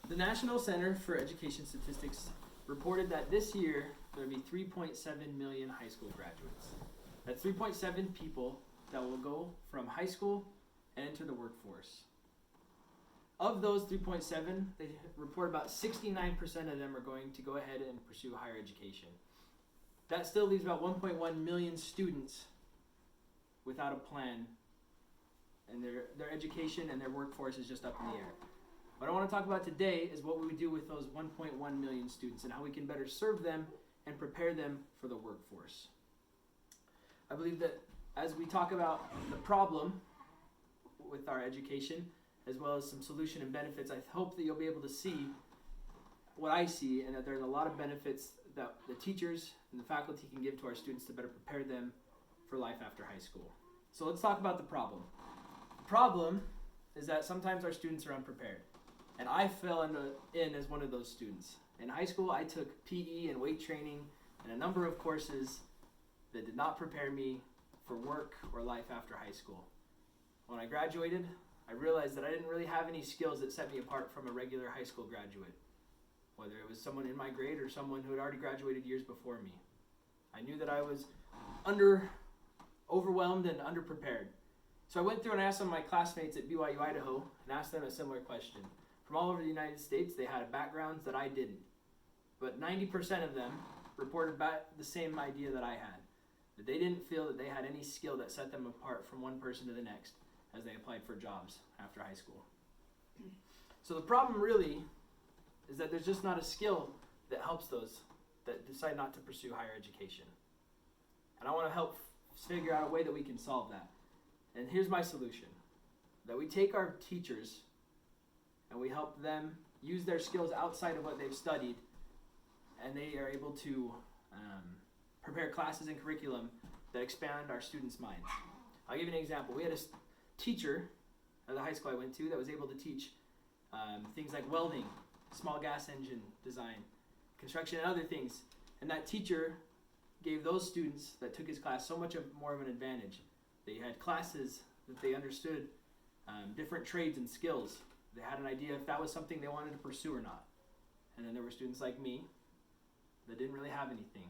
The National Center for Education Statistics reported that this year there will be 3.7 million high school graduates. That's 3.7 people that will go from high school and enter the workforce. Of those 3.7, they report about 69% of them are going to go ahead and pursue higher education. That still leaves about 1.1 million students without a plan, and their education and their workforce is just up in the air. What I want to talk about today is what we would do with those 1.1 million students and how we can better serve them and prepare them for the workforce. I believe that as we talk about the problem with our education, as well as some solution and benefits, I hope that you'll be able to see what I see, and that there's a lot of benefits that the teachers and the faculty can give to our students to better prepare them for life after high school. So let's talk about the problem. The problem is that sometimes our students are unprepared. And I fell in as one of those students. In high school, I took PE and weight training and a number of courses that did not prepare me for work or life after high school. When I graduated, I realized that I didn't really have any skills that set me apart from a regular high school graduate, whether it was someone in my grade or someone who had already graduated years before me. I knew that I was overwhelmed and underprepared. So I went through and asked some of my classmates at BYU Idaho and asked them a similar question. From all over the United States, they had backgrounds that I didn't. But 90% of them reported back the same idea that I had, that they didn't feel that they had any skill that set them apart from one person to the next as they applied for jobs after high school. So the problem really is that there's just not a skill that helps those that decide not to pursue higher education. And I want to help figure out a way that we can solve that. And here's my solution, that we take our teachers and we help them use their skills outside of what they've studied, and they are able to prepare classes and curriculum that expand our students' minds. I'll give you an example. We had a teacher at the high school I went to that was able to teach things like welding, small gas engine design, construction, and other things. And that teacher gave those students that took his class so much more of an advantage. They had classes that they understood different trades and skills. They had an idea if that was something they wanted to pursue or not. And then there were students like me that didn't really have anything.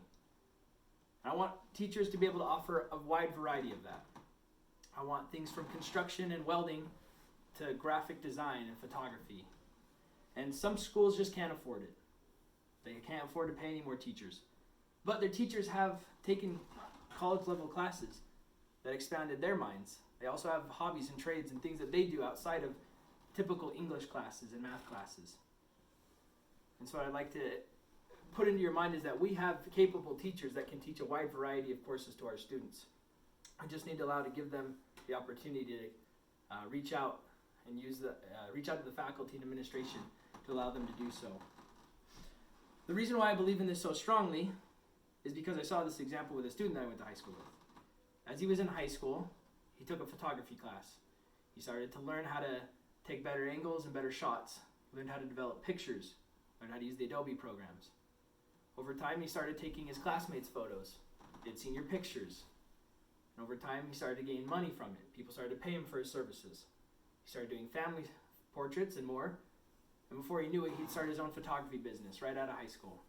And I want teachers to be able to offer a wide variety of that. I want things from construction and welding to graphic design and photography. And some schools just can't afford it. They can't afford to pay any more teachers. But their teachers have taken college level classes that expanded their minds. They also have hobbies and trades and things that they do outside of typical English classes and math classes. And so what I'd like to put into your mind is that we have capable teachers that can teach a wide variety of courses to our students. I just need to give them the opportunity to reach out and reach out to the faculty and administration to allow them to do so. The reason why I believe in this so strongly is because I saw this example with a student that I went to high school with. As he was in high school, he took a photography class. He started to learn how to take better angles and better shots, learned how to develop pictures, learned how to use the Adobe programs. Over time, he started taking his classmates' photos, did senior pictures. And over time, he started to gain money from it. People started to pay him for his services. He started doing family portraits and more. And before he knew it, he'd started his own photography business right out of high school.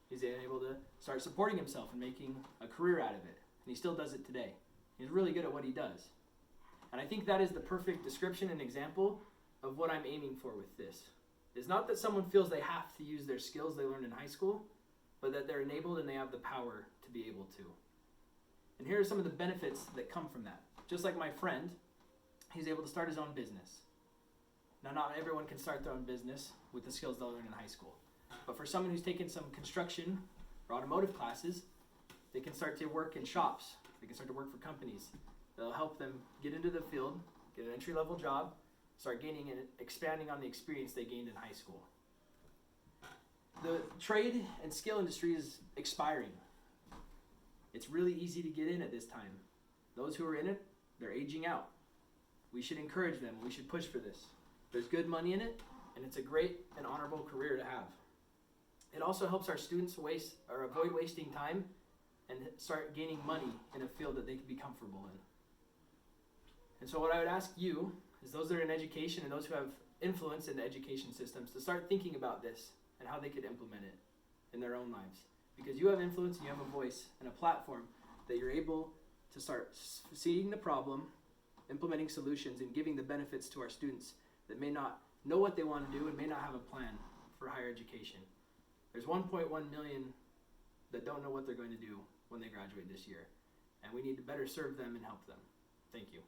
He's able to start supporting himself and making a career out of it. And he still does it today. He's really good at what he does. And I think that is the perfect description and example of what I'm aiming for with this. It's not that someone feels they have to use their skills they learned in high school, but that they're enabled and they have the power to be able to. And here are some of the benefits that come from that. Just like my friend, he's able to start his own business. Now, not everyone can start their own business with the skills they'll learn in high school. But for someone who's taken some construction or automotive classes, they can start to work in shops. They can start to work for companies. That'll help them get into the field, get an entry-level job, start gaining and expanding on the experience they gained in high school. The trade and skill industry is expiring. It's really easy to get in at this time. Those who are in it, they're aging out. We should encourage them. We should push for this. There's good money in it, and it's a great and honorable career to have. It also helps our students avoid wasting time and start gaining money in a field that they can be comfortable in. And so what I would ask you is those that are in education and those who have influence in the education systems to start thinking about this and how they could implement it in their own lives. Because you have influence and you have a voice and a platform that you're able to start seeing the problem, implementing solutions, and giving the benefits to our students that may not know what they want to do and may not have a plan for higher education. There's 1.1 million that don't know what they're going to do when they graduate this year, and we need to better serve them and help them. Thank you.